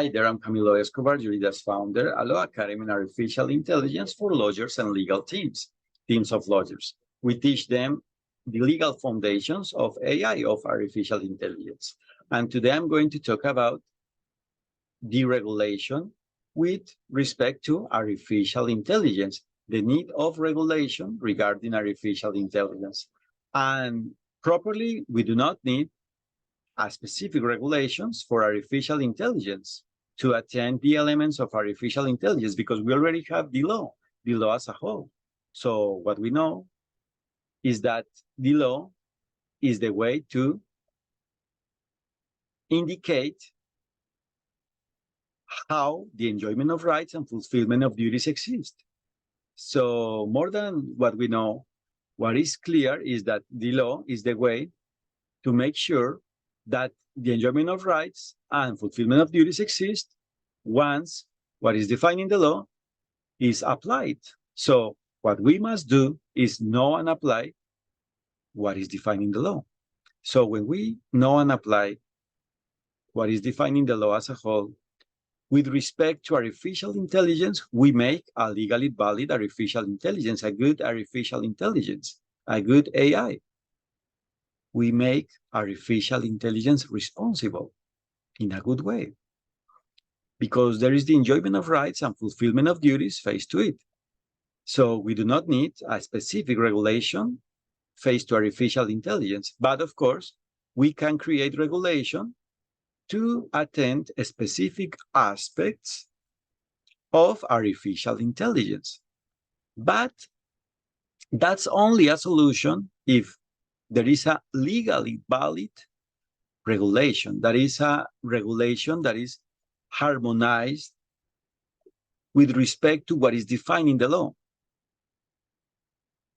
Hi there, I'm Camilo Escobar, Jurida's founder, a law academy in artificial intelligence for lawyers and legal teams of lawyers. We teach them the legal foundations of AI, of artificial intelligence. And today I'm going to talk about deregulation with respect to artificial intelligence, the need of regulation regarding artificial intelligence. And properly, we do not need a specific regulations for artificial intelligence to attend the elements of artificial intelligence because we already have the law as a whole. So what we know is that the law is the way to indicate how the enjoyment of rights and fulfillment of duties exist. So more than what we know, what is clear is that the law is the way to make sure that the enjoyment of rights and fulfillment of duties exist once what is defined in the law is applied. So what we must do is know and apply what is defined in the law. So when we know and apply what is defined in the law as a whole, with respect to artificial intelligence, we make a legally valid artificial intelligence, a good artificial intelligence, a good AI. We make artificial intelligence responsible in a good way because there is the enjoyment of rights and fulfillment of duties faced to it. So we do not need a specific regulation faced to artificial intelligence, but of course, we can create regulation to attend specific aspects of artificial intelligence. But that's only a solution if there is a legally valid regulation. That is a regulation that is harmonized with respect to what is defined in the law.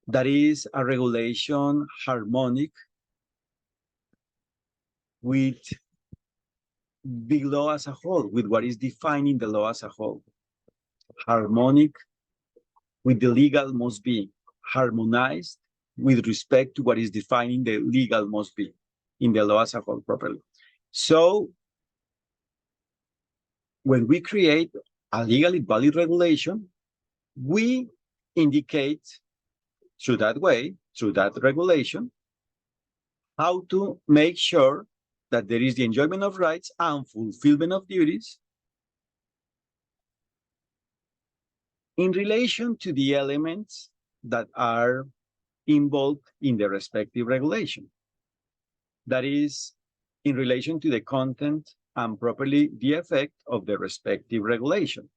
That is a regulation harmonic with the law as a whole, with what is defined in the law as a whole. Harmonic with the legal must be harmonized with respect to what is defined in the legal must be in the law as a whole properly. So when we create a legally valid regulation, we indicate through that way, through that regulation, how to make sure that there is the enjoyment of rights and fulfillment of duties in relation to the elements that are involved in the respective regulation. That is, in relation to the content and properly the effect of the respective regulation.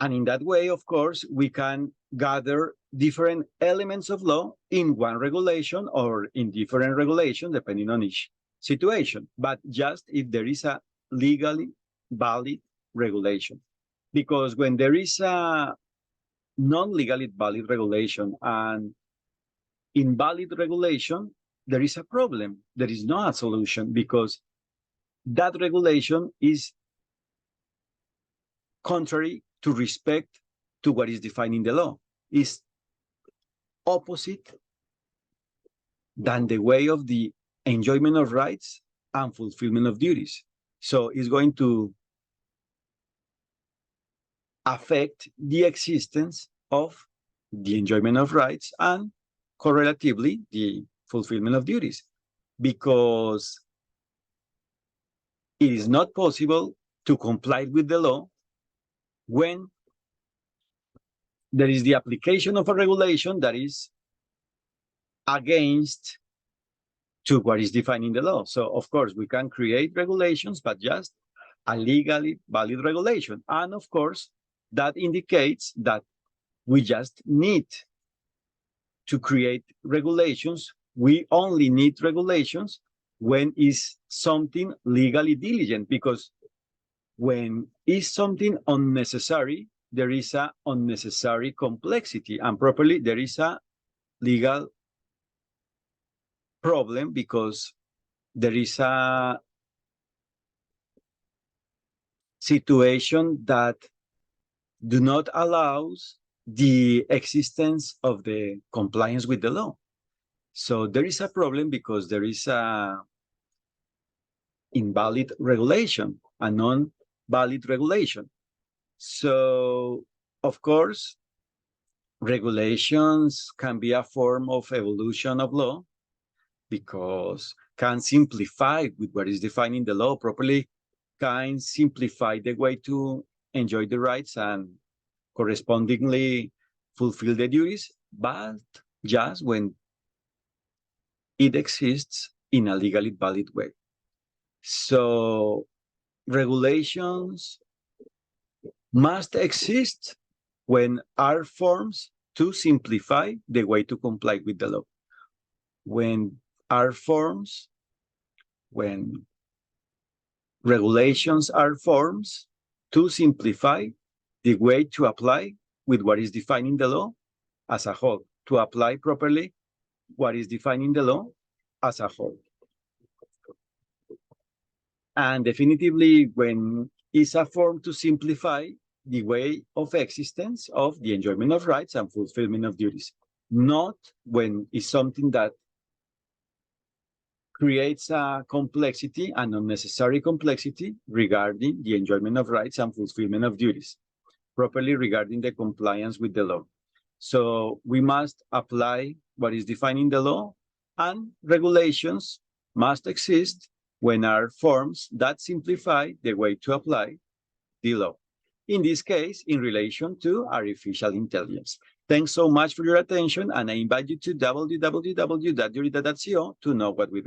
And in that way, of course, we can gather different elements of law in one regulation or in different regulation, depending on each situation, but just if there is a legally valid regulation. Because when there is a non-legally valid regulation and invalid regulation, there is a problem. There is no solution because that regulation is contrary to respect to what is defined in the law, is opposite than the way of the enjoyment of rights and fulfillment of duties. So it's going to affect the existence of the enjoyment of rights and correlatively the fulfillment of duties, because it is not possible to comply with the law when there is the application of a regulation that is against to what is defined in the law. So, of course, we can create regulations, but just a legally valid regulation. And of course, that indicates that we just need to create regulations. We only need regulations when is something legally diligent, because when is something unnecessary, there is a unnecessary complexity, and properly there is a legal problem because there is a situation that do not allows the existence of the compliance with the law. So there is a problem because there is a invalid regulation, a non-valid regulation. So, of course, regulations can be a form of evolution of law because can simplify with what is defined in the law properly, can simplify the way to enjoy the rights and correspondingly fulfill the duties, but just when it exists in a legally valid way. So regulations must exist when are forms to simplify the way to comply with the law. When are forms, when regulations are forms to simplify the way to apply with what is defined in the law as a whole, to apply properly what is defined in the law as a whole. And definitively, when it's a form to simplify the way of existence of the enjoyment of rights and fulfillment of duties, not when it's something that creates a complexity, an unnecessary complexity regarding the enjoyment of rights and fulfillment of duties, properly regarding the compliance with the law. So we must apply what is defined in the law, and regulations must exist when are forms that simplify the way to apply the law. In this case, in relation to artificial intelligence. Thanks so much for your attention, and I invite you to www.jurida.co to know what we do.